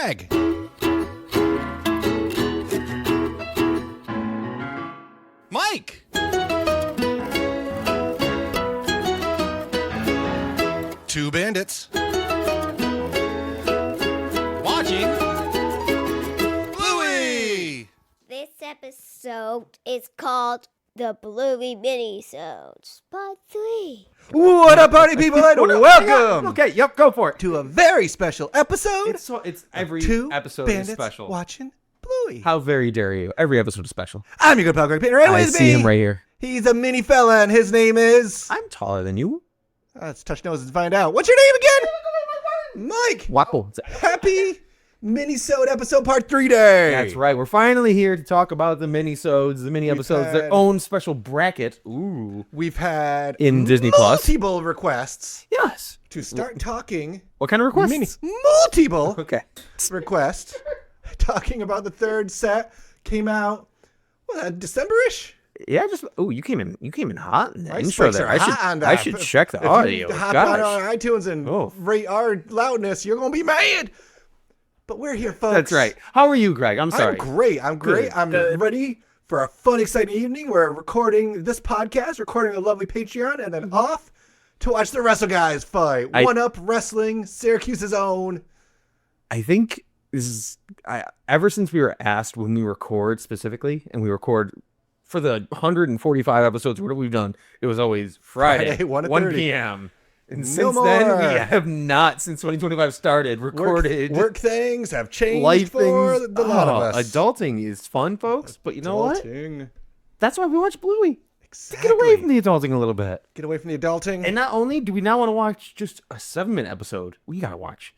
Greg. Mike. Two bandits. Watching Bluey. This episode is called the Bluey Minisodes, Part 3. What up, party people, and welcome Okay, yep, go for it. to a very special episode. It's every Two episode bandits is special. watching Bluey. How very dare you? Every episode is special. I'm your good pal, Greg Painter. Right I with see me. him right here. He's a mini fella, and his name is... I'm taller than you. Let's touch noses and find out. What's your name again? Mike. Wow. Happy Minisode episode part 3 day. That's right. We're finally here to talk about the minisodes, the mini episodes, their had- own special bracket. Ooh. We've had In Disney Plus. multiple requests Yes. to start talking. What kind of requests? Multiple Okay. requests talking about the third set. Came out December-ish. Yeah, just you came in hot in the My intro spikes there. are hot on I that. should check the If audio. you hop on Gosh. iTunes and Oh. rate our loudness, you're gonna be mad. But we're here, folks. That's right. How are you, Greg? I'm sorry. I'm great. I'm great. Good. I'm ready for a fun, exciting evening. We're recording this podcast, recording a lovely Patreon, and then off to watch the Wrestle Guys fight. One Up Wrestling, Syracuse's own. I think this is ever since we were asked when we record specifically, and we record for the 145 episodes what we've done, it was always Friday 1 p.m. And No since more. then, we have not, since 2025 started, recorded. Work things have changed life for things. the lot of us. Adulting is fun, folks, but you know what? Adulting. That's why we watch Bluey. Exactly. To get away from the adulting a little bit. Get away from the adulting. And not only do we not want to watch just a 7-minute episode, we got to watch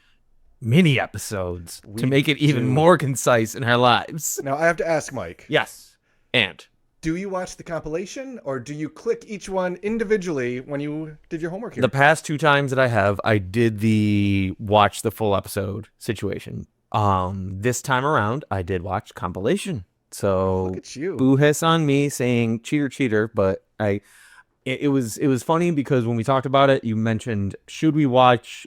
mini episodes to make it even more concise in our lives. Now, I have to ask Mike. Yes. And Do you watch the compilation, or do you click each one individually when you did your homework here? the past 2 times that I did the watch the full episode situation. This time around, I did watch compilation. So Look at you. boo hiss on me saying cheater, but it was funny because when we talked about it, you mentioned, should we watch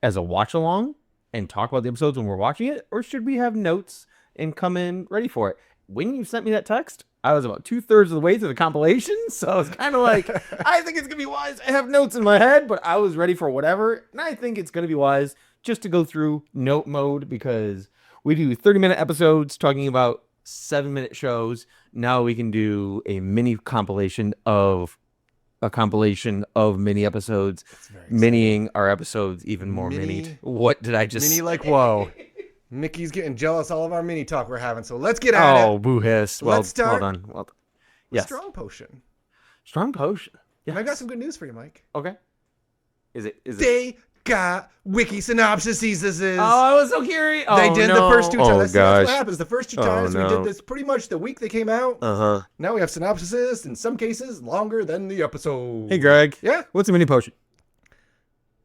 as a watch along and talk about the episodes when we're watching it, or should we have notes and come in ready for it? When you sent me that text, I was about 2/3 of the way through the compilation, so I was kind of like, I think it's gonna be wise. I have notes in my head, but I was ready for whatever, and I think it's gonna be wise just to go through note mode because we do 30-minute episodes talking about 7-minute shows. Now we can do a mini compilation of mini episodes, miniing our episodes even more minied. What did I just Mini like whoa. Mickey's getting jealous all of our mini talk we're having, so let's get at it. Oh, boo hiss. Well, Let's start well done. Well done. Yes. Strong potion. Strong potion. And I've Yes. got some good news for you, Mike. Okay. Is it? They got wiki synopsis. Oh, I was so curious. Oh, They did the first 2 times. Oh, That's gosh. what happens. The first 2 Oh, times we no. did this pretty much the week they came out. Uh-huh. Now we have synopsises, in some cases longer than the episode. Hey, Greg. Yeah? What's a mini potion?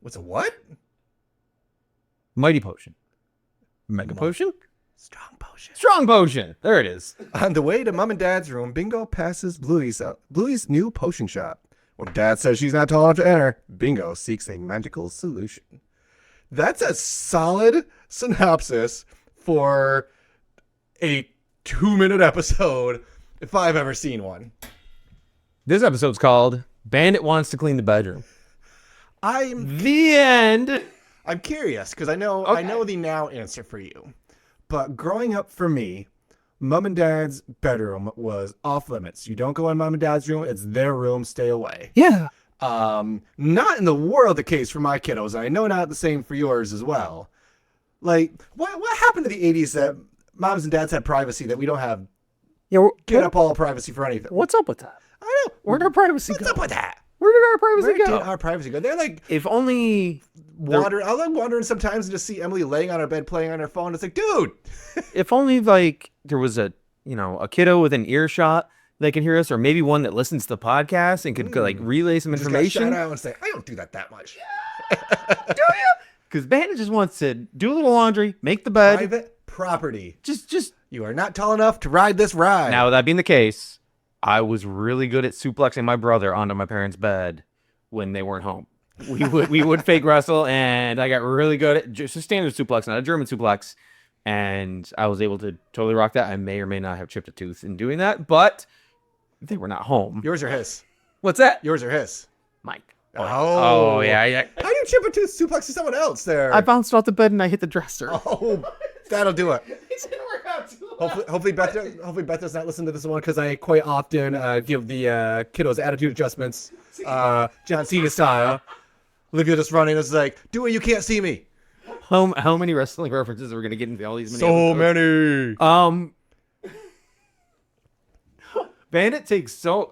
What's a what? Mighty potion. Mega potion? Strong potion. Strong potion. There it is. On the way to Mom and Dad's room, Bingo passes Bluey's new potion shop. When Dad says she's not tall enough to enter, Bingo seeks a magical solution. That's a solid synopsis for a 2-minute episode, if I've ever seen one. This episode's called Bandit Wants to Clean the Bedroom. I'm The end. curious because I know the now answer for you. But growing up for me, Mom and Dad's bedroom was off limits. You don't go in Mom and Dad's room, it's their room, stay away. Yeah. Not in the world the case for my kiddos, and I know not the same for yours as well. Like, what happened to the 80s that moms and dads had privacy that we don't have? Yeah. Get up all privacy for anything. What's up with that? I know. Where did our privacy What's go? up with that? Where did our privacy Where go? did our privacy go? They're like If only wandering. I like wandering sometimes and just see Emily laying on her bed playing on her phone. It's like, dude. if only like there was a kiddo with an earshot that can hear us, or maybe one that listens to the podcast and could like relay some Just gotta information. shout out and say, I don't do that much. Do you? Because Bandit just wants to do a little laundry, make the bed. Private property. Just You are not tall enough to ride this ride. now, that being the case, I was really good at suplexing my brother onto my parents' bed when they weren't home. We would fake wrestle, and I got really good at just a standard suplex, not a German suplex. and I was able to totally rock that. I may or may not have chipped a tooth in doing that, but they were not home. Yours or his? What's that? Yours or his? Mike. Oh, yeah. How do you chip a tooth suplex to someone else there? I bounced off the bed and I hit the dresser. Oh, that'll do it. It's gonna work out too. Hopefully Beth does not listen to this one because I quite often give the kiddos attitude adjustments, John Cena style. Olivia just running. It's like, do what you can't see me. How many wrestling references are we gonna get into all these? So many. Bandit takes so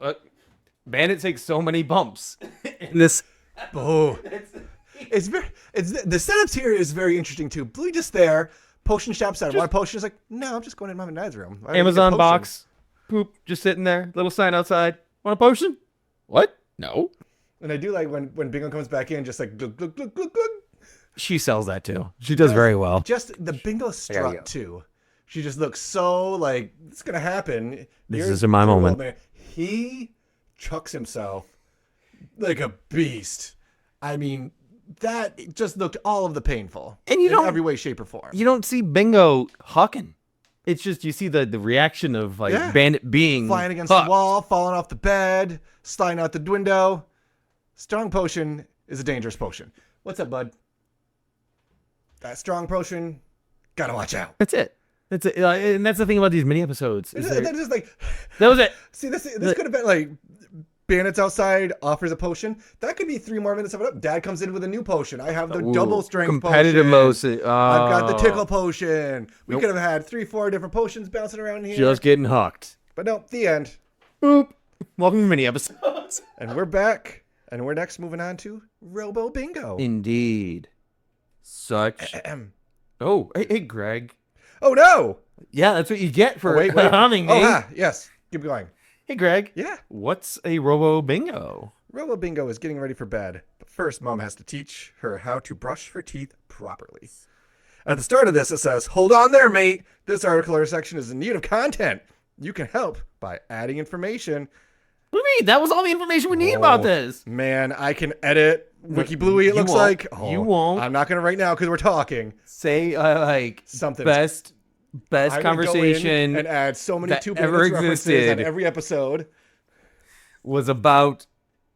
many bumps in this. Oh, it's the setups here is very interesting too. Bluey just there. Potion shop said, "Want a potion?" Is like, "No, I'm just going in mom and dad's room." Amazon box, poop, just sitting there. Little sign outside. Want a potion? What? No. And I do like when Bingo comes back in, just like glug glug glug glug glug. She sells that too. She does very well. Just the Bingo strut too. She just looks so like it's gonna happen. This is my moment. Man. He chucks himself like a beast. I mean, that just looked all of the painful. And you in don't every way, shape, or form. You don't see Bingo hucking. It's just you see the reaction of like Bandit being flying against hucked. the wall, falling off the bed, sliding out the window. Strong potion is a dangerous potion. What's up, bud? That strong potion, gotta watch out. That's it. That's it. And that's the thing about these mini episodes. That was it. See, this could have been like Bandits outside offers a potion. That could be 3 more minutes of it up. Dad comes in with a new potion. I have the double strength competitive potion. motion. I've got the tickle potion. We could have had 3-4 different potions bouncing around here. Just getting hucked. But no, the end. Boop. Welcome to mini episodes. And we're back. And we're next moving on to Robo Bingo. Indeed. Such. Oh, hey, Greg. Oh, no. Yeah, that's what you get for humming. Oh, yes. Keep going. Hey, Greg. Yeah. What's a Robo Bingo? Robo Bingo is getting ready for bed. But first, Mom has to teach her how to brush her teeth properly. At the start of this, it says, "Hold on there, mate. This article or section is in need of content. You can help by adding information." What do you mean? That was all the information we need about this. Man, I can edit Wiki Bluey, it looks won't. like. You won't. I'm not going to right now because we're talking. Say, like, Something. best I would conversation go in and add so many that 2 ever Bandits references existed. on every episode. Was about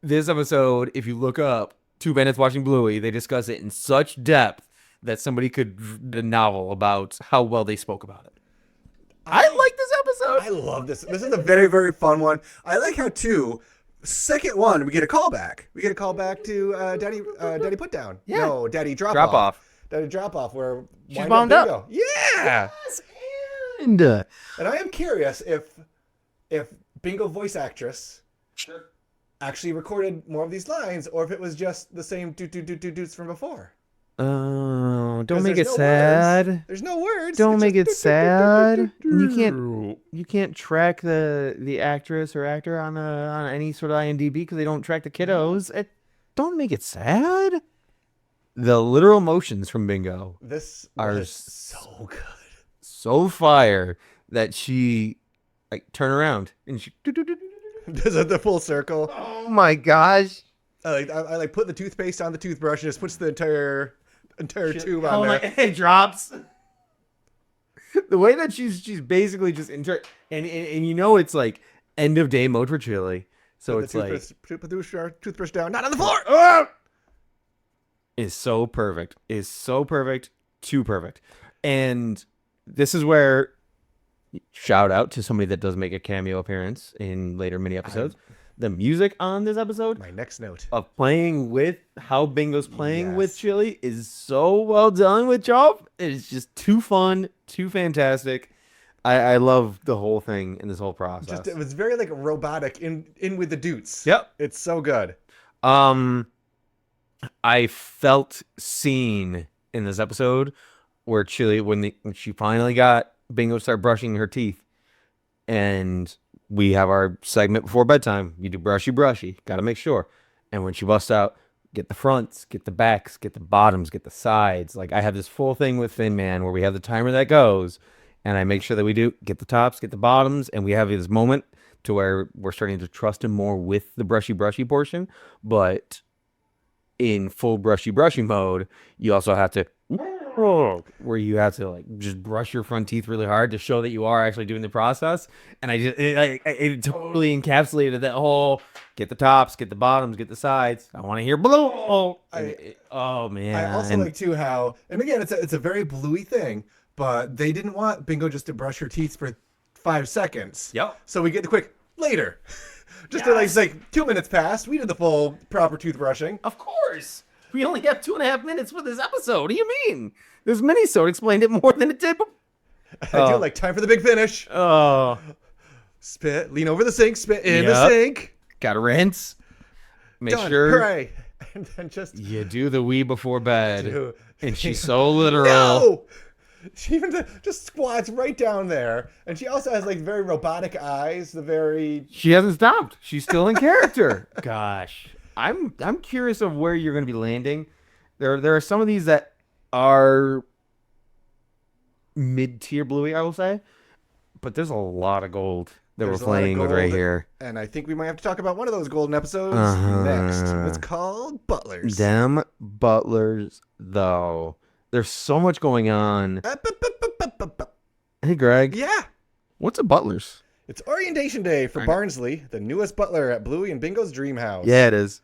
this episode. If you look up 2 Bandits Watching Bluey, they discuss it in such depth that somebody could write a novel about how well they spoke about it. I like this episode. I love this. This is a very, very fun one. I like how, too, second one, we get a callback. We get a callback to Daddy Put Down. Yeah. No, Daddy Drop Off. Daddy Drop Off, where she's wound up. Bingo. Yeah. Yes, and I am curious if Bingo voice actress actually recorded more of these lines, or if it was just the same dudes from before. Oh, don't make there's it no sad. words. There's no words. Don't It's make it just sad. You can't track the actress or actor on any sort of IMDb because they don't track the kiddos. Don't make it sad. The literal emotions from Bingo This are was so good. so fire that she like turn around and she. Does it the full circle? Oh my gosh! I like put the toothpaste on the toothbrush and just puts the entire tube on there. It drops. The way that she's basically just and you know it's like end of day mode for Chili, so Put it's the like put the toothbrush down, not on the floor. Ah! is so perfect, too perfect, and this is where shout out to somebody that does make a cameo appearance in later mini episodes. The music on this episode My next note. of playing with how Bingo's playing with Yes. Chili is so well done with Chop. It's just too fun, too fantastic. I love the whole thing in this whole process. It was very like robotic in with the dudes. Yep. It's so good. I felt seen in this episode where Chili, when she finally got Bingo to start brushing her teeth, and we have our segment before bedtime. You do brushy. Got to make sure. And when she busts out, get the fronts, get the backs, get the bottoms, get the sides. Like I have this full thing with Thin Man where we have the timer that goes, and I make sure that we do get the tops, get the bottoms, and we have this moment to where we're starting to trust him more with the brushy portion. But in full brushy mode, you also have to where you have to like just brush your front teeth really hard to show that you are actually doing the process. And it totally encapsulated that whole get the tops, get the bottoms, get the sides. I want to hear blow. Oh man! I also like too how, and again, it's a very Bluey thing, but they didn't want Bingo just to brush her teeth for 5 seconds. Yep. So we get the quick later. Just to like, it's like 2 minutes passed. We did the full proper toothbrushing. Of course. We only got 2.5 minutes for this episode. What do you mean? This minisode explained it more than it did. I do like time for the big finish. Oh. Spit, lean over the sink, spit in the sink. Gotta rinse. Make Done. sure Hooray. And then just you do the wee before bed. do. And she's so literal. No! She even just squats right down there. And she also has like very robotic eyes. She hasn't stopped. She's still in character. Gosh. I'm curious of where you're going to be landing. There are some of these that are mid-tier Bluey, I will say, but there's a lot of gold that we're playing with right here. And I think we might have to talk about one of those golden episodes next. It's called Butlers. Them Butlers, though. There's so much going on. Hey, Greg. Yeah. What's a Butlers? It's orientation day for Barnlsey, the newest butler at Bluey and Bingo's dream house. Yeah, it is.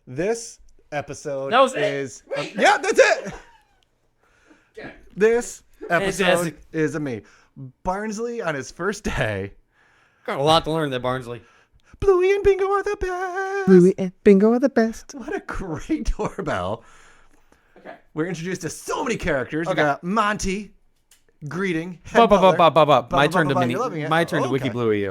This episode That was is... yeah, that's it! Okay. This episode Fantastic. is a me. Barnlsey on his first day. Got a lot to learn there, Barnsley. Bluey and Bingo are the best. Bluey and Bingo are the best. What a great doorbell. Okay. We're introduced to so many characters. Okay. We got Monty, greeting. head butler. My turn to You're loving it. My turn to Okay. Wiki Bluey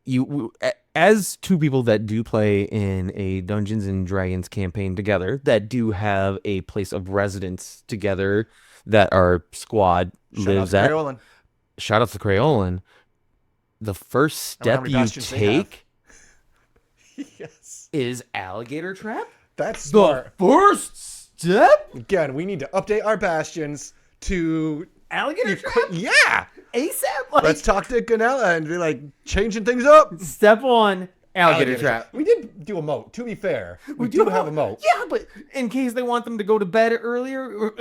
you. As two people that do play in a Dungeons and Dragons campaign together, that do have a place of residence together, that our squad lives at. Crayolan. Shout out to Crayolan. The first I wonder how step many you bastions they have. take Yes. is alligator trap. That's The smart. first step, Again, we need to update our bastions to... alligator trap. Yeah! ASAP. Like, Let's talk to Ganella and be like, changing things up. step one, alligator trap. We did do a moat, to be fair. We do do have a moat. Yeah, but in case they want them to go to bed earlier.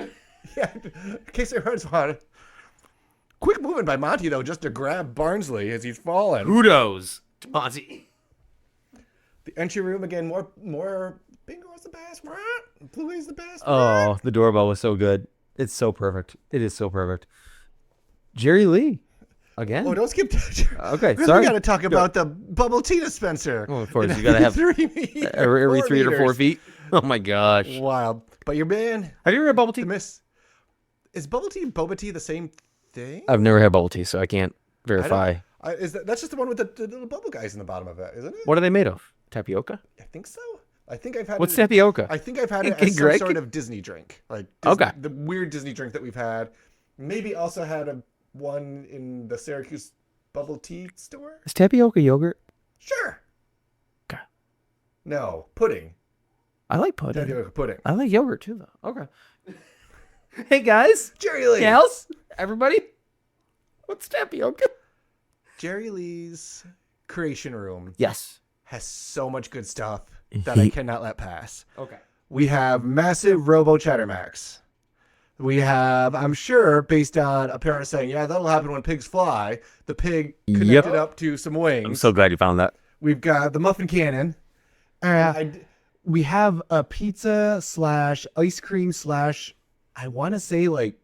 Yeah, in case everyone's on. Quick movement by Monty, though, just to grab Barnsley as he's falling. Kudos to Monty. The entry room, again, more Bingo is the best. Bluey's the best. Oh, the doorbell was so good. It's so perfect. It is so perfect. Jerry Lee. Again? Oh, don't skip. Okay, Because sorry. we got to talk about the bubble tea dispenser. Oh, of course, you got to have 3 meters, every 3 to 4 meters. feet. Oh my gosh. Wild. But your man, Have you ever had bubble tea? the miss. Is bubble tea and boba tea the same thing? I've never had bubble tea, so I can't verify. That's just the one with the little bubble guys in the bottom of it, isn't it? What are they made of? Tapioca? I think so. I think I've had What's it. tapioca? I think I've had it Okay, as some Greg. sort of Disney drink, like Disney, Okay. the weird Disney drink that we've had. Maybe also had one in the Syracuse bubble tea store. Is tapioca yogurt? Sure. Okay. No pudding. I like pudding. Tapioca pudding. I like yogurt too, though. Okay. Hey guys, Jerry Lee. gals, everybody, what's tapioca? Jerry Lee's creation room Yes. has so much good stuff that I cannot let pass. Okay. We have massive Robo Chattermax. We have, I'm sure, based on a parent saying, yeah, that'll happen when pigs fly, the pig connected Yep. up to some wings. I'm so glad you found that. We've got the muffin cannon. We have a pizza / ice cream / I want to say like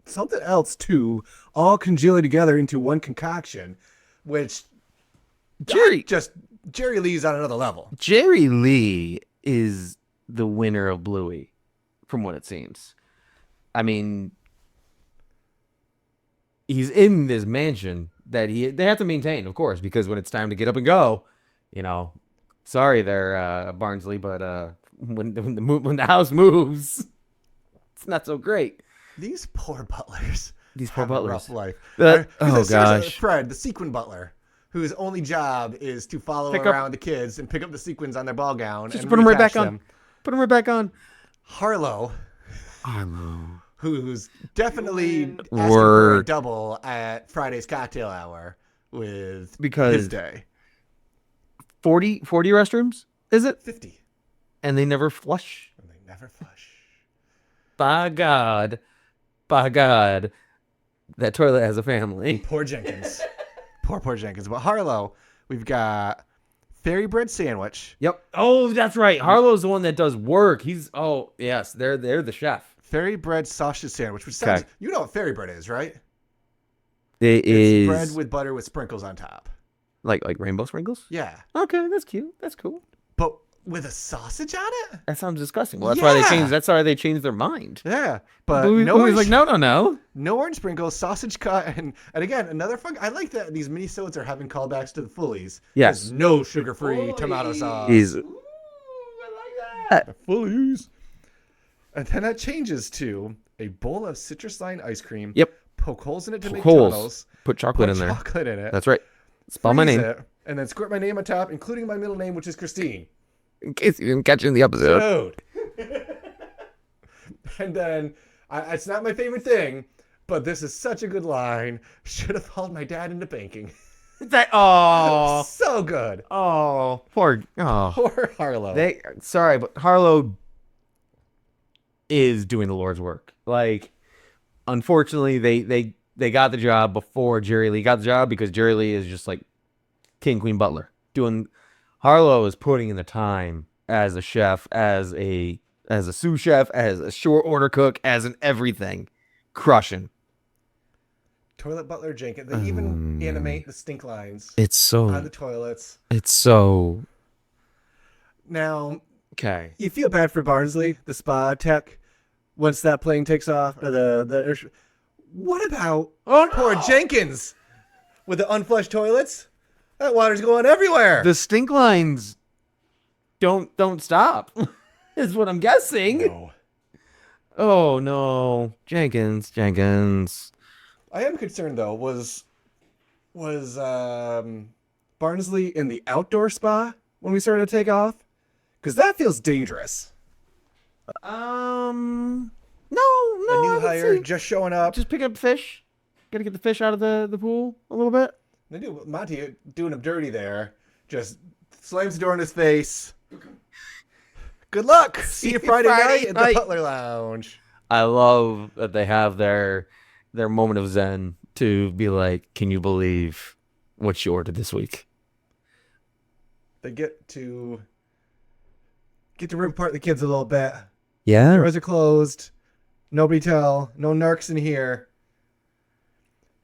something else too, all congealed together into one concoction, which Jerry Lee's on another level. Jerry Lee is the winner of Bluey, from what it seems. I mean, he's in this mansion that they have to maintain, of course, because when it's time to get up and go, sorry there, Barnsley, but when the house moves, it's not so great. These poor butlers. These poor have a butlers. rough life. Oh, There's gosh. Fred, the sequin butler, whose only job is to follow Pick up- around the kids and pick up the sequins on their ball gown. Just and put them right reattach back on. them. Put them right back on. Harlow, who's definitely asking for a Work. double at Friday's cocktail hour with Because- his day. 40 restrooms, is it? 50. and they never flush. And they never flush. By God, that toilet has a family. Poor Jenkins. Poor Jenkins. But Harlow, we've got fairy bread sandwich. Yep. Oh, that's right. Harlow's the one that does work. Yes, they're the chef. Fairy bread sausage sandwich, which sounds, Okay. you know what fairy bread is, right? It It's is bread with butter with sprinkles on top. like rainbow sprinkles. Yeah. Okay, that's cute. That's cool. But with a sausage on it? That sounds disgusting. Well, that's why they changed their mind. Yeah. But Bluey's no orange, like, no. no orange sprinkles, sausage cut, and again, another fun. I like that these minisodes are having callbacks to the Fullies. Yes. There's no sugar-free tomato sauce. He's The Fullies. And then that changes to a bowl of citrus line ice cream. Yep. Poke holes in it to make Holes. tunnels. Put chocolate Put in there. chocolate in it. That's right. Spell my freeze name. it, and then squirt my name on top, including my middle name, which is Christine. In case you didn't catch it in the episode. Dude. And then, it's not my favorite thing, but this is such a good line. Should have followed my dad into banking. Oh, So good. poor. Oh, Poor Harlow. but Harlow is doing the Lord's work. Like, unfortunately, they got the job before Jerry Lee got the job because Jerry Lee is just like King Queen Butler. Harlow is putting in the time as a chef, as a sous chef, as a short order cook, as an everything, crushing. Toilet Butler Jenkins. They even animate the stink lines It's on the toilets. Now, Okay. you feel bad for Barnlsey, the spa tech, once that plane takes off. What about poor Jenkins with the unflushed toilets? That water's going everywhere. The stink lines don't stop. Is what I'm guessing. No. Oh no, Jenkins. I am concerned though. Was Barnlsey in the outdoor spa when we started to take off? Because that feels dangerous. No. A new I would hire say just showing up. just picking up fish. Gotta get the fish out of the pool a little bit. They do Monty doing him dirty there. Just slams the door in his face. Good luck. See you Friday night at the Butler Lounge. I love that they have their moment of zen to be like, can you believe what you ordered this week? They get to rip apart the kids a little bit. Yeah. Doors are closed. Nobody tell. No narcs in here.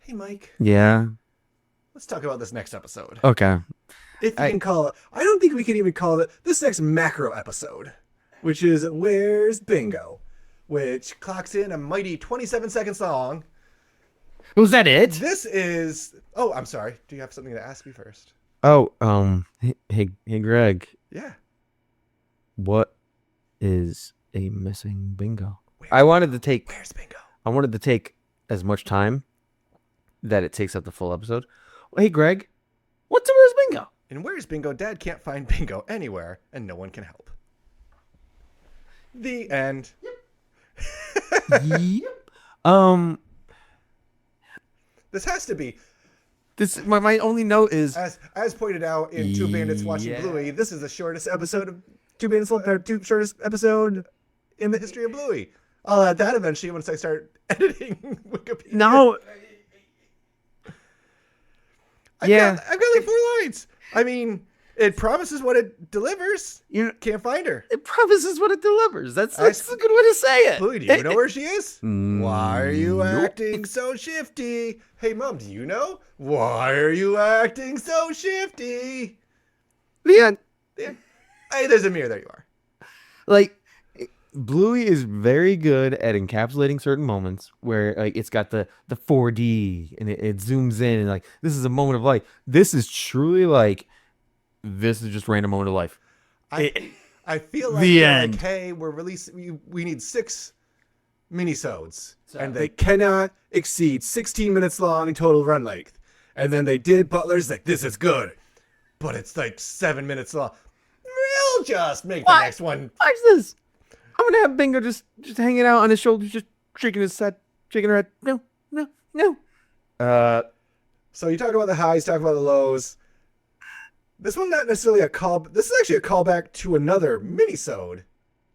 Hey, Mike. Yeah. Let's talk about this next episode. Okay. If you can call it. I don't think we can even call it this next macro episode, which is Where's Bingo? Which clocks in a mighty 27 seconds long. Was that it? This is... Oh, I'm sorry. Do you have something to ask me first? Oh, hey, Greg. Yeah. What is a missing bingo? I wanted to take as much time that it takes up the full episode. Hey, Greg, what's a Where's Bingo? In Where's Bingo, Dad can't find Bingo anywhere, and no one can help. The end. Yep. This has to be, This my only note is as pointed out in Two Bandits Watching Yeah. Bluey, this is the shortest episode of shortest episode in the history of Bluey. I'll add that eventually once I start editing Wikipedia. no. I've got like 4 lines. I mean, it promises what it delivers. You Can't find her. it promises what it delivers. That's a good way to say it. Bluey, do you know where she is? Mm, Why are you nope. acting so shifty? Hey, Mom, do you know? Why are you acting so shifty? The end. Yeah. Hey, there's Amir. There you are. Like, Bluey is very good at encapsulating certain moments where like it's got the 4D and it zooms in and like this is a moment of life. This is truly like this is just random moment of life. I feel like The they're end. like, hey, we're releasing. We need 6 minisodes, and they cannot exceed 16 minutes long in total run length. And then they did Butlers like this is good, but it's like 7 minutes long. We'll just make the next one. Watch this. I'm gonna have Bingo just hanging out on his shoulders, just shaking her head. No. So you talk about the highs, talk about the lows. This one not necessarily a call. This is actually a callback to another minisode,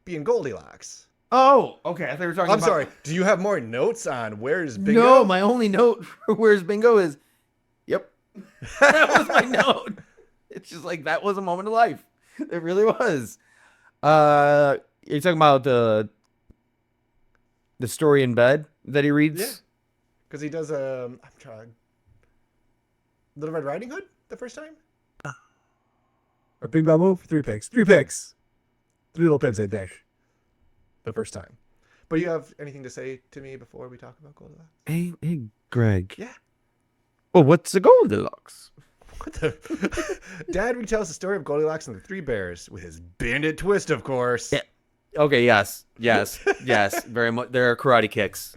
being Goldilocks. Oh, okay. I thought you were talking I'm about... sorry. Do you have more notes on where's Bingo? No, my only note for Where's Bingo is, yep. That was my note. It's just like, that was a moment of life. It really was. You're talking about the story in bed that he reads? Yeah. Because he does I'm trying. Little Red Riding Hood the first time? Or Big Bad Move? 3 picks. 3 picks. 3 little pins, I dash. The first time. But you have anything to say to me before we talk about Goldilocks? Hey, Greg. Yeah. Well, what's the Goldilocks? What the? Dad retells the story of Goldilocks and the 3 Bears with his bandit twist, of course. Yeah. Okay, yes. Very much. There are karate kicks.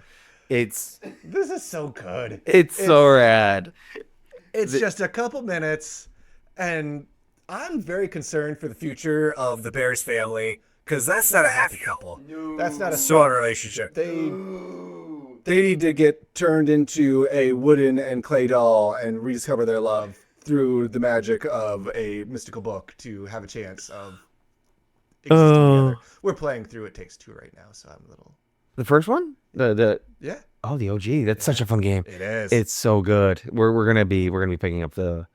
This is so good. It's so rad. It's just a couple minutes, and I'm very concerned for the future of the Bears family, because that's not a happy couple. No. That's not a strong relationship. They need to get turned into a wooden and clay doll and rediscover their love through the magic of a mystical book to have a chance of existing together. We're playing through It Takes Two right now, so I'm a little... The first one? Yeah. Oh, the OG. That's such a fun game. It is. It's so good. We're gonna be picking up the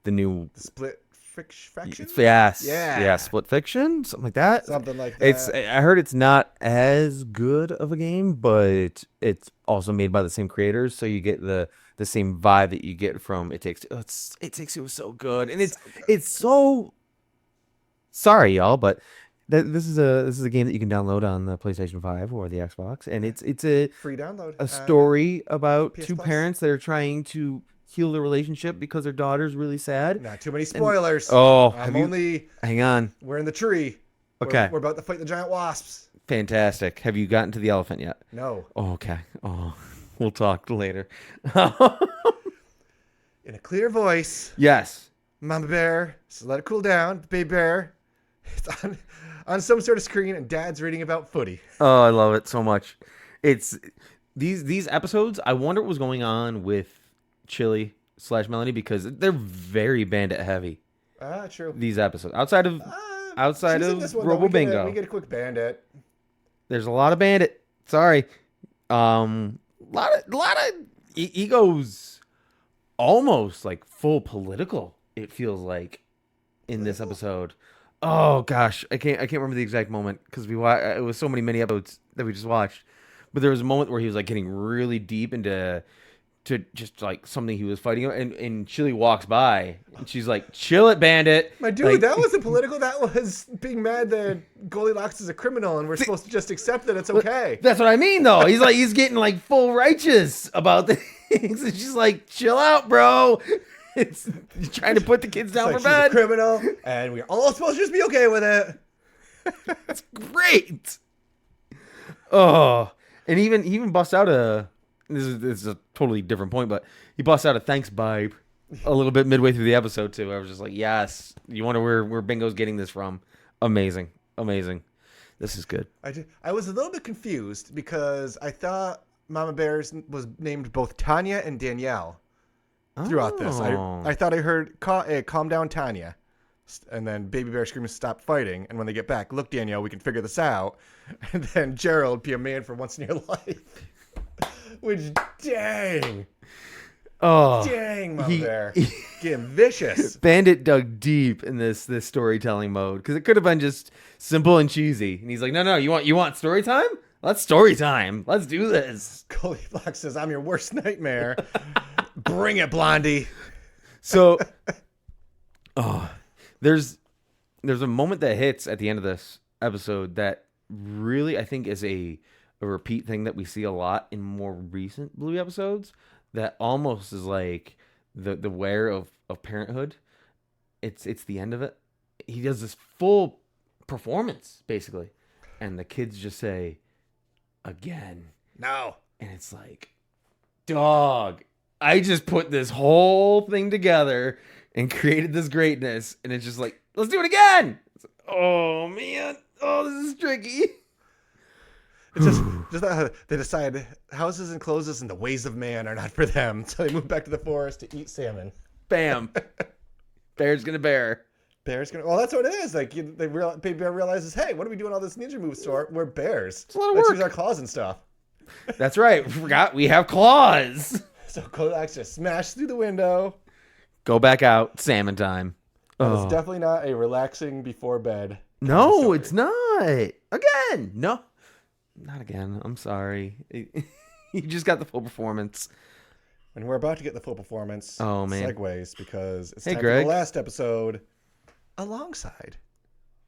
new Split Fraction? Yes. Yeah. Yeah, Split Fiction, something like that. Something like that. I heard it's not as good of a game, but it's also made by the same creators, so you get the same vibe that you get from It Takes Two. It Takes Two was so good. And it's so sorry, y'all, but this is a game that you can download on the PlayStation 5 or the Xbox, and it's a free download. A story about PS two Plus. parents that are trying to heal their relationship because their daughter's really sad. Not too many spoilers. Hang on. We're in the tree. Okay. We're about to fight the giant wasps. Fantastic. Have you gotten to the elephant yet? No. Oh, okay. Oh, we'll talk later. In a clear voice. Yes. Mama Bear, so let it cool down. Baby Bear, it's on some sort of screen, and Dad's reading about footy. Oh, I love it so much. It's these episodes. I wonder what was going on with Chili / Melanie, because they're very Bandit heavy. True. These episodes, outside of she's in this one, Robo though. Bingo, we get a quick Bandit. there's a lot of Bandit. Sorry, lot of he goes almost like full political. It feels like in this episode. Oh gosh, I can't remember the exact moment because it was so many episodes that we just watched. But there was a moment where he was like getting really deep into just like something he was fighting, and Chili walks by and she's like, "Chill it, Bandit." My dude, like, that wasn't political. That was being mad that Goldilocks is a criminal, and we're supposed to just accept that it's okay. That's what I mean, though. He's getting like full righteous about things, and she's like, "Chill out, bro." It's trying to put the kids down for She's bed. a criminal, and we're all supposed to just be okay with it. That's great. Oh, and he even busts out this is a totally different point, but he busts out a thanks vibe a little bit midway through the episode too. I was just like, yes, you wonder where Bingo's getting this from. Amazing. This is good. I was a little bit confused because I thought Mama Bear's was named both Tanya and Danielle throughout this. I thought I heard calm down, Tanya. And then Baby Bear screams, "Stop fighting." And when they get back, "Look, Danielle, we can figure this out." And then Gerald, "Be a man for once in your life." Which, dang, Mama Bear, getting vicious. Bandit dug deep in this storytelling mode because it could have been just simple and cheesy. And he's like, no, you want story time? Let's story time. Let's do this. Goldilocks says, "I'm your worst nightmare." Bring it, Blondie. So, there's a moment that hits at the end of this episode that really I think is a repeat thing that we see a lot in more recent Bluey episodes. That almost is like the wear of parenthood. It's the end of it. He does this full performance basically, and the kids just say, "Again." No. And it's like, dog, I just put this whole thing together and created this greatness, and it's just like, let's do it again. It's like, oh man, this is tricky. It's just that they decide houses and clothes and the ways of man are not for them, so they move back to the forest to eat salmon. Bam. Bear's gonna bear. Bear's gonna. Well, that's what it is. Like Baby Bear realizes, hey, what are we doing all this ninja moves for? We're bears. It's a lot of Let's work. use our claws and stuff. That's right. We forgot we have claws. So Kodak's just smashed through the window. Go back out. Salmon time. It's definitely not a relaxing before bed. No, it's not. Again. No. Not again. I'm sorry. You just got the full performance. And we're about to get the full performance. Oh, man. Segues because it's Hey, time Greg. for the last episode. Alongside.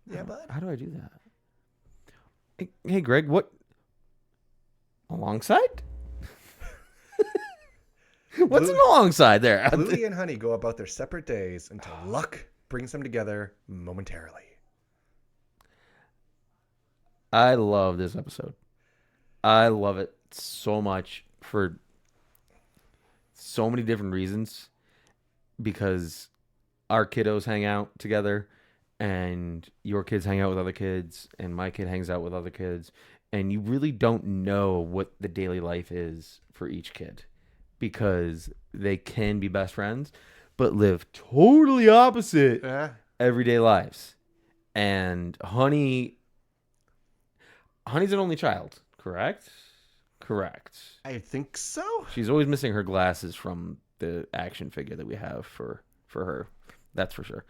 Yeah, bud. How do I do that? Hey, Greg, what? Alongside? What's an alongside there? Bluey and Honey go about their separate days until luck brings them together momentarily. I love this episode. I love it so much for so many different reasons, because our kiddos hang out together and your kids hang out with other kids and my kid hangs out with other kids, and you really don't know what the daily life is for each kid, because they can be best friends but live totally opposite Yeah. everyday lives. And Honey's an only child, correct? Correct. I think so. She's always missing her glasses from the action figure that we have for her. That's for sure.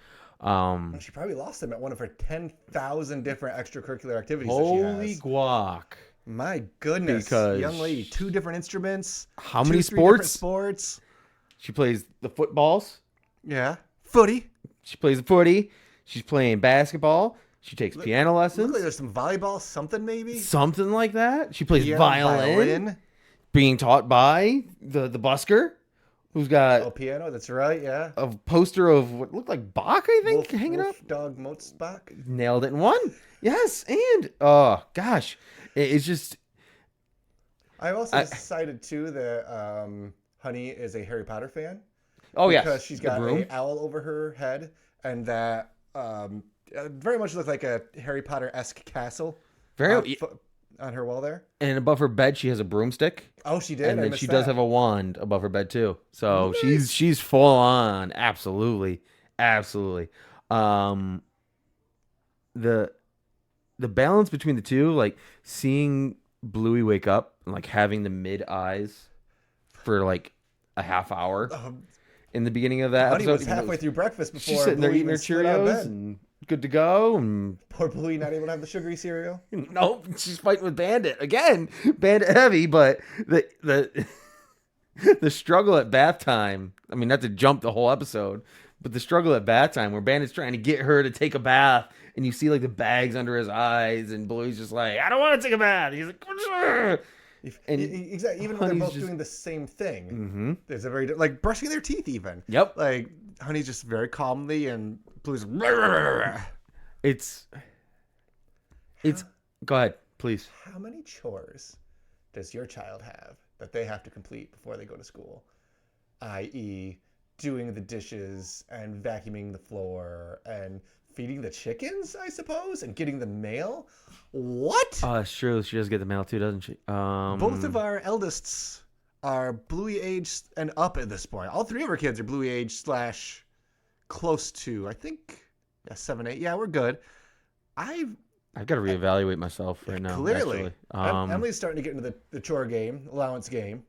She probably lost them at one of her 10,000 different extracurricular activities that Holy she has. guac. My goodness. Because young lady, 2 different instruments. How 2, many 3 different sports? sports. She plays the footballs. Yeah. Footy. She plays the footy. She's playing basketball. She takes piano lessons. Looks like there's some volleyball, something maybe. Something like that. She plays Piano, violin. Being taught by the busker, who's got Oh, piano. That's right. Yeah. a poster of what looked like Bach, I think, hanging up. Dog Mozbach. Nailed it in one. Yes, and oh gosh, it's just I also decided too that Honey is a Harry Potter fan. oh yeah, Because she's got an owl over her head, and that very much looked like a Harry Potter-esque castle on her wall there. and above her bed she has a broomstick, Oh, she did. and I then missed she does that. have a wand above her bed too. So she's full on, absolutely. The balance between the two, like seeing Bluey wake up and like having the mid eyes for like a half hour in the beginning of that Honey episode. was halfway through breakfast before She's sitting there Bluey eating her even slid out of Cheerios bed. and good to go. And Poor Bluey not able to have the sugary cereal. nope, she's fighting with Bandit again. Bandit heavy, but the the struggle at bath time. I mean, not to jump the whole episode, but the struggle at bath time where Bandit's trying to get her to take a bath, and you see like the bags under his eyes, and Bluey's just like, I don't want to take a bath. He's like, and Exactly. Even when they're Honey's both just- doing the same thing, mm-hmm. there's a very like brushing their teeth even. Yep. Like Honey's just very calmly, and Bluey's. It's go ahead, please. How many chores does your child have that they have to complete before they go to school? I.e., doing the dishes and vacuuming the floor and feeding the chickens, I suppose, and getting the mail. What? It's true. She does get the mail too, doesn't she? Both of our eldest are Bluey age and up at this point. All 3 of our kids are Bluey age / close to, I think, 7, 8. Yeah, we're good. I've got to reevaluate myself right now. Clearly. Actually. Emily's starting to get into the chore game, allowance game.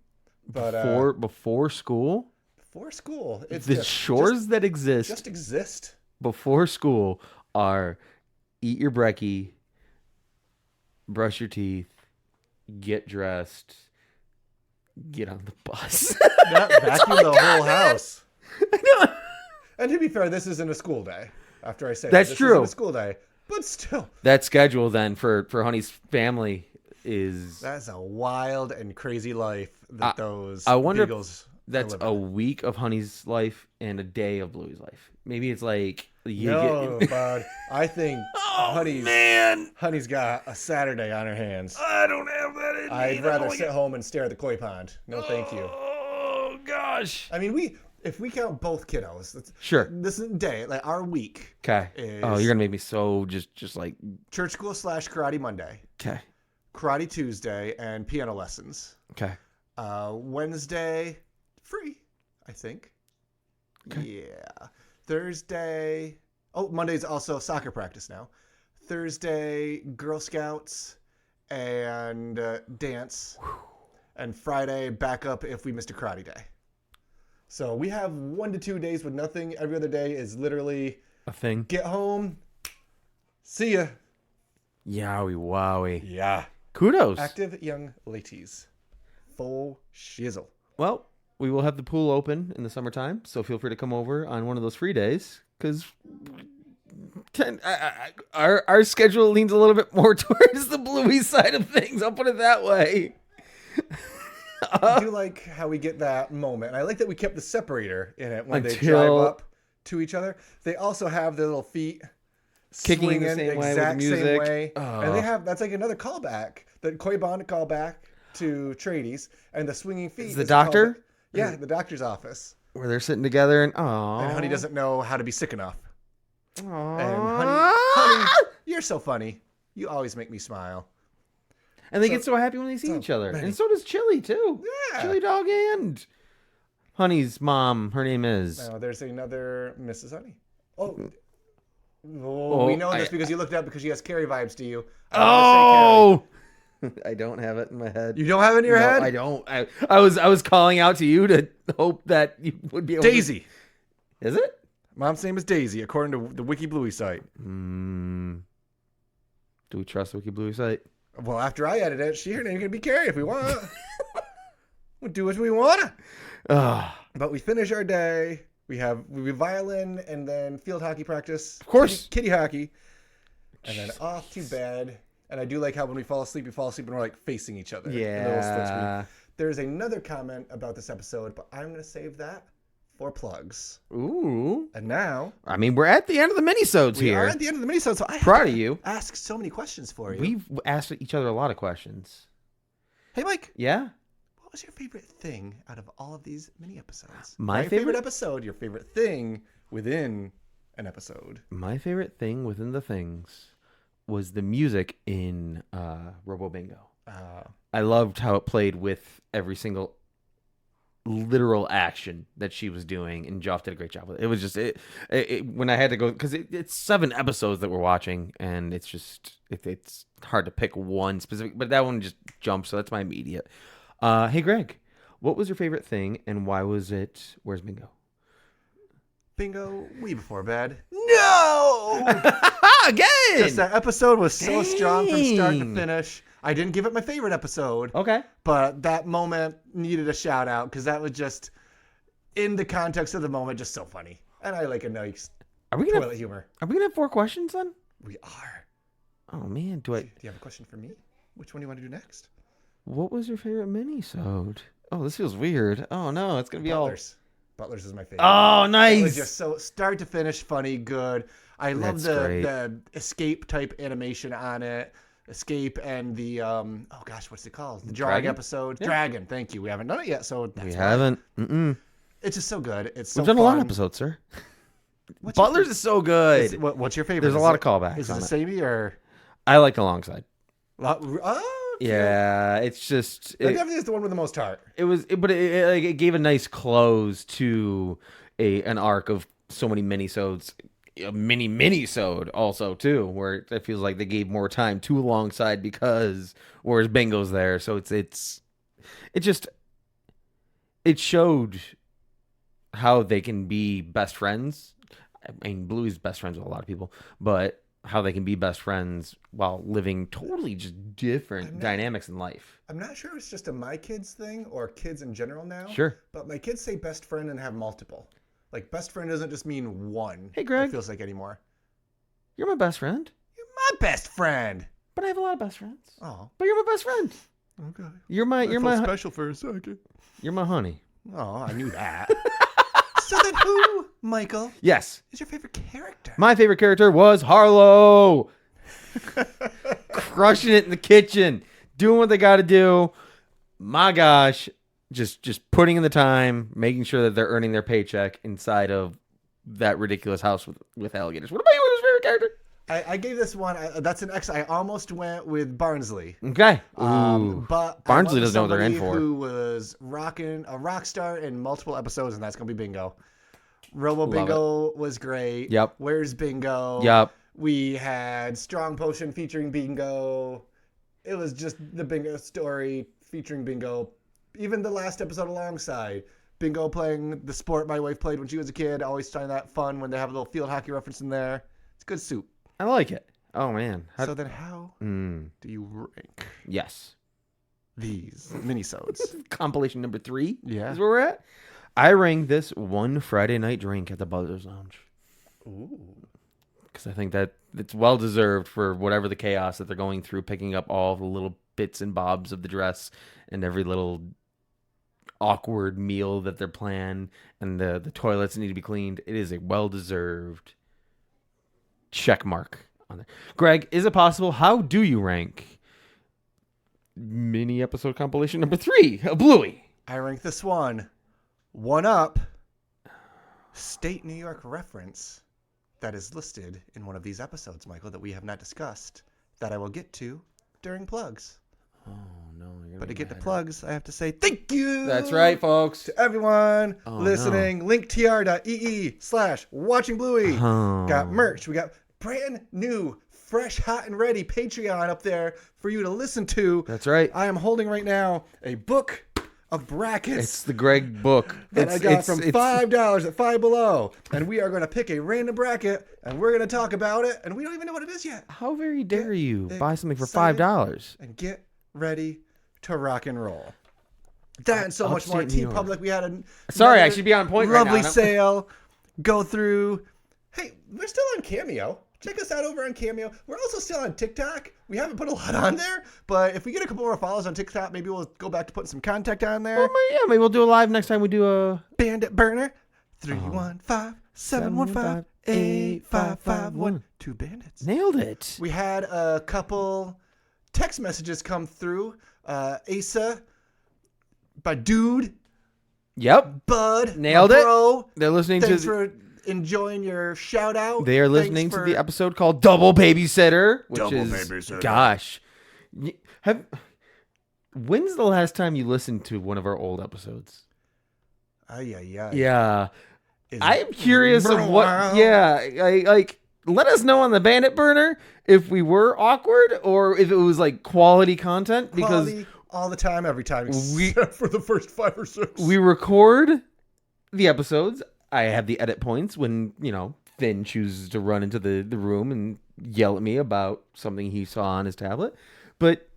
But before school, before school, it's the chores that exist just exist. before school are eat your brekkie, brush your teeth, get dressed, get on the bus. Vacuum the whole house. I know. And to be fair, this isn't a school day. After I say That's this true. isn't a school day, but still, That schedule then for Honey's family is that's a wild and crazy life that those I wonder if beagles that's are a living. week of Honey's life and a day of Bluey's life. Maybe it's like No, bud. I think Oh, man, Honey's got a Saturday on her hands. I don't have that in me. I'd rather sit home and stare at the koi pond. No, thank you. Oh gosh. I mean, if we count both kiddos, Sure. this day, like our week, Okay. Oh, is- you're gonna make me so just like church school / karate Monday, okay. karate Tuesday, and piano lessons. Okay. Wednesday, free, I think. Okay. Yeah. Thursday. Oh, Monday's also soccer practice now. Thursday, Girl Scouts and dance. And Friday, back up if we missed a karate day. So we have 1 to 2 days with nothing. Every other day is literally A thing. get home, see ya. Yowie wowie. Yeah. Kudos. Active young ladies. Full shizzle. Well, we will have the pool open in the summertime, so feel free to come over on one of those free days, because our schedule leans a little bit more towards the Bluey side of things. I'll put it that way. I do like how we get that moment. And I like that we kept the separator in it when they drive Until- up to each other. They also have their little feet Kicking in the swinging same way with the exact same music. way. Oh. And they have, that's like another callback. The Koi Bond callback to Trades. And the swinging feet. Is the is doctor? callback- Yeah, the doctor's office. Where they're sitting together and oh, And Honey doesn't know how to be sick enough. And Honey, Honey, you're so funny. You always make me smile. and they So- get so happy when they see so each other, many. and so does Chili too. Yeah. Chili Dog and Honey's mom. Her name is. Now there's another Mrs. Honey. Oh, Oh, we know this I- because you looked up because she has Carrie vibes to you. I wanna say Oh, I don't have it in my head. Carrie. You don't have it in your No, head? I don't. I was calling out to you to hope that you would be able Daisy. to. Is it? Mom's name is Daisy, according to the Wiki Bluey site. Do we trust the Wiki Bluey site? Well, after I edit it, her name can be Carrie if we want. We'll do what we want. Ah, But we finish our day. We violin and then field hockey practice. Of course. Kitty hockey. And then off to bed. And I do like how when we fall asleep, we fall asleep and we're like facing each other. in the little split screen. yeah. There's another comment about this episode, but I'm going to save that for plugs. Ooh. And now I mean, we're at the end of the minisodes we here. are at the end of the mini, so I have Proud to of you. ask so many questions for you. We've asked each other a lot of questions. Hey, Mike, Yeah. what was your favorite thing out of all of these mini episodes? My Not your favorite favorite? episode, your favorite thing within an episode. My favorite thing within the things was the music in Robo Bingo. I loved how it played with every single literal action that she was doing, and Joff did a great job with it. It was just when I had to go, because it's 7 episodes that we're watching, and it's just it's hard to pick one specific, but that one just jumped, so that's my immediate. Hey Greg, what was your favorite thing, and why was it Where's Bingo? Bingo, way before bed. No! Again! Just that episode was so strong from start to Dang. finish. I didn't give it my favorite episode, Okay. but that moment needed a shout out because that was just, in the context of the moment, just so funny. And I like a nice Are we gonna toilet humor. have 4 questions then? We are. Oh man, Do you have a question for me? Which one do you want to do next? What was your favorite minisode? Oh, this feels weird. Oh no, it's gonna be Butlers. Butlers is my favorite. all. Oh, It nice. was just so start to finish funny, good. I love That's great. the escape type animation on it. Escape and the oh gosh, what's it called? The drawing Dragon? episode. Yeah. Dragon. Thank you. We haven't done it yet, so that's We why. haven't. Mm-mm. It's just so good. It's so We've done a lot of fun. episodes, sir. What's your Butlers is so good. what's your favorite? There's a Is lot it- of callbacks Is it on the it. samey or? I like Alongside. Oh, cute. Yeah, it's just That definitely is the one with the most heart. but it gave a nice close to an arc of so many minisodes. A minisode also too, where it feels like they gave more time to Alongside because whereas Bingo's there, so it showed how they can be best friends. I mean, Bluey's best friends with a lot of people, but how they can be best friends while living totally just different dynamics in life. I'm not sure it's just a my kids thing or kids in general now. Sure. But my kids say best friend and have multiple. Like best friend doesn't just mean one. Hey, Greg. It feels like anymore. You're my best friend, You're my best friend. but I have a lot of best friends. Oh, But you're my best friend. okay. You're my special for a second. you're my honey. Oh, I knew that. So then who, Michael, Yes. is your favorite character? My favorite character was Harlow. Crushing it in the kitchen, doing what they got to do. My gosh, just putting in the time, making sure that they're earning their paycheck inside of that ridiculous house with alligators. What about you? What's your favorite character? I gave this one, that's an X. I almost went with Barnlsey. Okay. Ooh. But Barnsley I went with doesn't know what they're in somebody for. Who was rocking a rock star in multiple episodes, and that's gonna be Bingo. Robo Love Bingo was great. Yep. Where's Bingo? Yep. We had Strong Potion featuring Bingo. It was just the Bingo story featuring Bingo. Even the last episode alongside Bingo playing the sport my wife played when she was a kid. I always find that fun when they have a little field hockey reference in there. It's good soup. I like it. Oh man. So then how do you rank Yes. these minisodes? Compilation number 3 Yeah. is where we're at. I rang this one Friday night drink at the Butlers Lounge. Ooh. Because I think that it's well deserved for whatever the chaos that they're going through, picking up all the little bits and bobs of the dress and every little awkward meal that they're planning, and the toilets need to be cleaned. It is a well deserved check mark on there. Greg, is it possible? How do you rank mini episode compilation number 3, Bluey? I rank this one up state New York reference that is listed in one of these episodes, Michael, that we have not discussed, that I will get to during plugs. Oh no! But to get to plugs, I have to say thank you. That's right, folks. To everyone Oh, listening. linktr.ee/watching Bluey. Oh. Got merch. We got brand new, fresh, hot, and ready Patreon up there for you to listen to. That's right. I am holding right now a book of brackets. It's the Greg book. That I got from $5 at Five Below. And we are going to pick a random bracket, and we're going to talk about it, and we don't even know what it is yet. How very dare you buy something for excited. $5? And get ready to rock and roll. That and so much more. Upstate New York. T-Public, we had a Sorry, I should be on point right lovely now. sale. Go through. Hey, we're still on Cameo. Check us out over on Cameo. We're also still on TikTok. We haven't put a lot on there, but if we get a couple more follows on TikTok, maybe we'll go back to putting some content on there. Yeah, maybe we'll do a live next time we do a... Bandit Burner. 315-715-8551. 2 Bandits. Nailed it. We had a couple text messages come through. Asa, my dude, Yep. Bud, Nailed my it. bro. They're listening Thanks to... for enjoying your shout out. They are listening to the episode called Double Babysitter, which Double is... Babysitter. Gosh. When's the last time you listened to one of our old episodes? Yeah. I am curious of what... Yeah, let us know on the Bandit Burner if we were awkward or if it was like quality content, because Quality all the time, every time, except for the first 5 or 6. we record the episodes. I have the edit points when, Finn chooses to run into the room and yell at me about something he saw on his tablet. But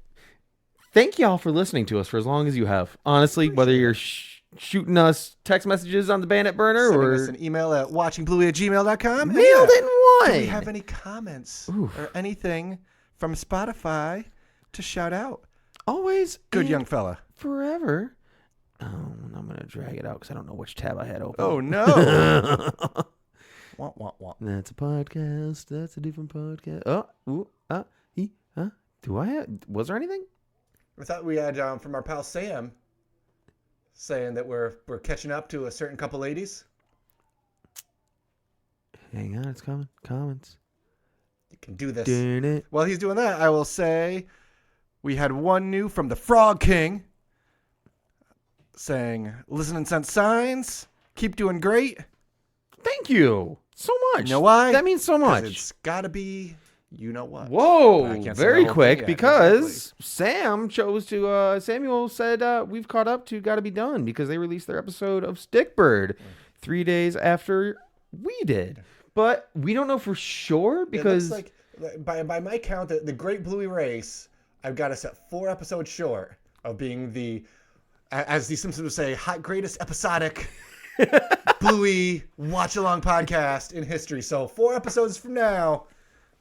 thank y'all for listening to us for as long as you have. Honestly, whether you're shooting us text messages on the Bandit Burner Sending or us an email at watchingbluey@gmail.com. nailed it in one. Do we have any comments or anything from Spotify to shout out? Always Good and young fella. forever. Oh, I'm going to drag it out because I don't know which tab I had open. Oh, no. Wah. That's a podcast. That's a different podcast. Do I have... Was there anything? I thought we had from our pal Sam saying that we're catching up to a certain couple ladies. Hang on, it's coming. Comments. You can do this. Darn it. While he's doing that, I will say we had one new from the Frog King saying, listen and send signs. Keep doing great. Thank you so much. You know why? That means so 'Cause much. It's got to be you know what. I Whoa, can't say very the whole quick thing yet, because Sam chose to, Samuel said, we've caught up to Gotta Be Done because they released their episode of Stickbird 3 days after we did. But we don't know for sure because... It looks like, by my count, the Great Bluey Race, I've got us at 4 episodes short of being the, as the Simpsons would say, greatest episodic Bluey watch-along podcast in history. So 4 episodes from now,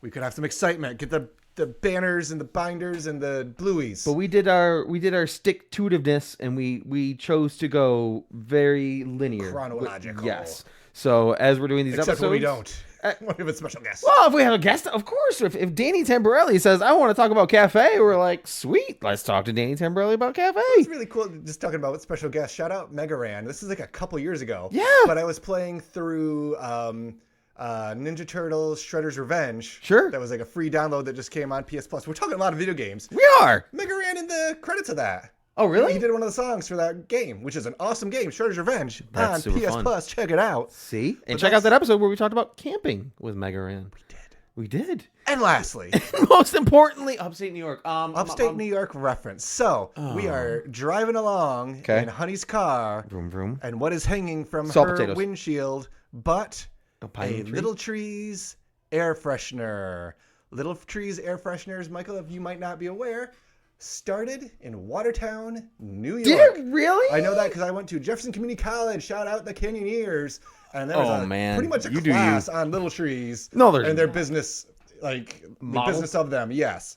we could have some excitement. Get the banners and the binders and the Blueys. But we did our stick-to-itiveness, and we chose to go very linear. Chronological. Yes. So as we're doing these Except episodes... when we don't. When we have a special guest. Well, if we have a guest, of course. If Danny Tamborelli says, I want to talk about Cafe, we're like, sweet, let's talk to Danny Tamborelli about Cafe. It's really cool just talking about special guests. Shout out Megaran. This is like a couple years ago. Yeah. But I was playing through Ninja Turtles Shredder's Revenge. Sure. That was like a free download that just came on PS Plus. We're talking a lot of video games. We are. Megaran in the credits of that. Oh, really? He did one of the songs for that game, which is an awesome game, Shredder's Revenge, That's on super PS fun. Plus. Check it out. See? And But check out that's- that episode where we talked about camping with Mega Ran. We did. And lastly, Most importantly, upstate New York. upstate New York reference. So we are driving along Okay. in Honey's car, Vroom, vroom. and what is hanging from Salt her potatoes. windshield but A pine tree? Little Trees air freshener. Little Trees air fresheners, Michael, if you might not be aware, started in Watertown, New York. Did it really? I know that because I went to Jefferson Community College. Shout out the Canyoneers. And there was Oh, man. pretty much a You do you. class on Little Trees. No, there's and their not. business, like the Model? business of them. Yes.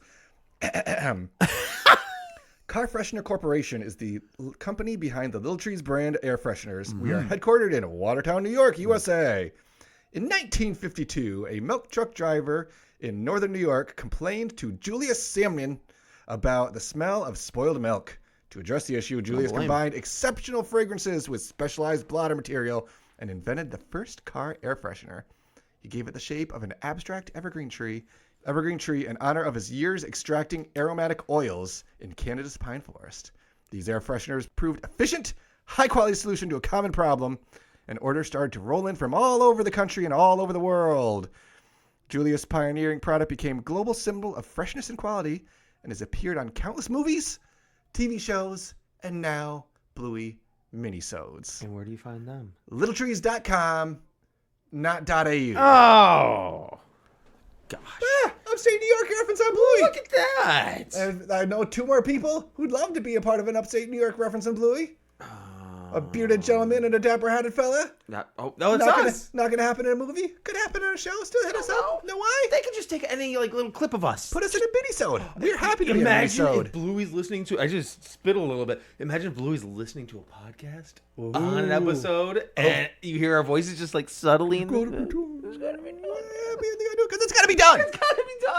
Car Freshener Corporation is the company behind the Little Trees brand air fresheners. We are headquartered in Watertown, New York, USA. In 1952, a milk truck driver in northern New York complained to Julius Salmon about the smell of spoiled milk. To address the issue, Julius blame. combined exceptional fragrances with specialized blotter material and invented the first car air freshener. He gave it the shape of an abstract evergreen tree in honor of his years extracting aromatic oils in Canada's pine forest. These air fresheners proved efficient, high-quality solution to a common problem, and orders started to roll in from all over the country and all over the world. Julius' pioneering product became a global symbol of freshness and quality and has appeared on countless movies, TV shows, and now Bluey Minisodes. And where do you find them? Littletrees.com, not .au. Oh. Gosh. Upstate New York reference on Bluey. Look at that. And I know two more people who'd love to be a part of an upstate New York reference on Bluey. A bearded gentleman and a dapper-hatted fella. No, it's Not gonna happen in a movie. Could happen in a show. Still hit us up. No why? They could just take any little clip of us. Put us in a minisode. We're happy to be in a Imagine minisode. if Bluey's listening to. I just spit a little bit. Imagine if Bluey's listening to a podcast on an episode, and you hear our voices just like subtly. It's gotta be done. Because it's gotta be done. It's gotta be done.